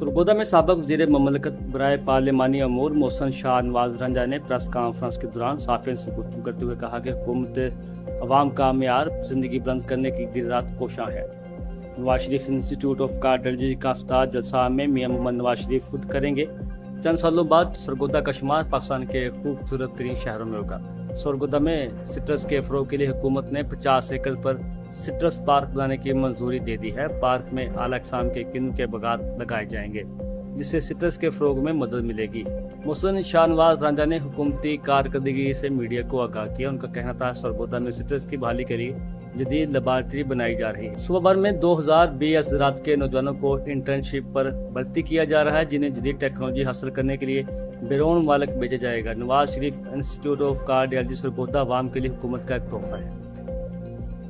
सरगोदा में साबिक वज़ीर ममलकत बराए पार्लिमानी अमूर मोहसन शाह नवाज रंजा ने प्रेस कॉन्फ्रेंस के दौरान सहाफ़ियों से गुफ्तगू करते हुए कहा कि हुकूमत अवाम का मेयार ज़िंदगी बुलंद करने की दिन रात कोशां है। Nawaz Sharif institute of cardiology का इफ्तार जलसा में मियां मोहम्मद नवाज शरीफ खुद करेंगे। चंद सालों बाद सरगोदा का शुमार पाकिस्तान के खूबसूरत तरीन शहरों में होगा। सरगोदा में सिट्रस के फ़रोग़ के लिए हुकूमत ने 50 एकड़ पर सिट्रस पार्क बनाने की मंजूरी दे दी है। पार्क में आला अक़साम के किन्नू के बागात लगाए जाएंगे, जिससे सिट्रस के फ़रोग़ में मदद मिलेगी। मोहसन शाह नवाज रंजा ने हुकूमती कारकर्दगी से मीडिया को आगाह किया। उनका कहना था सरगोदा में सिट्रस की बहाली के लिए जदीद लेबॉरेटरी बनाई जा रही है। सूबा भर में 2020 ज़राअत के नौजवानों को इंटर्नशिप पर भर्ती किया जा रहा है, जिन्हें जदीद टेक्नोलॉजी हासिल करने के लिए बैरून मुल्क भेजा जाएगा। Nawaz Sharif institute of cardiology Sargodha अवाम के लिए हुकूमत का एक तोहफा है।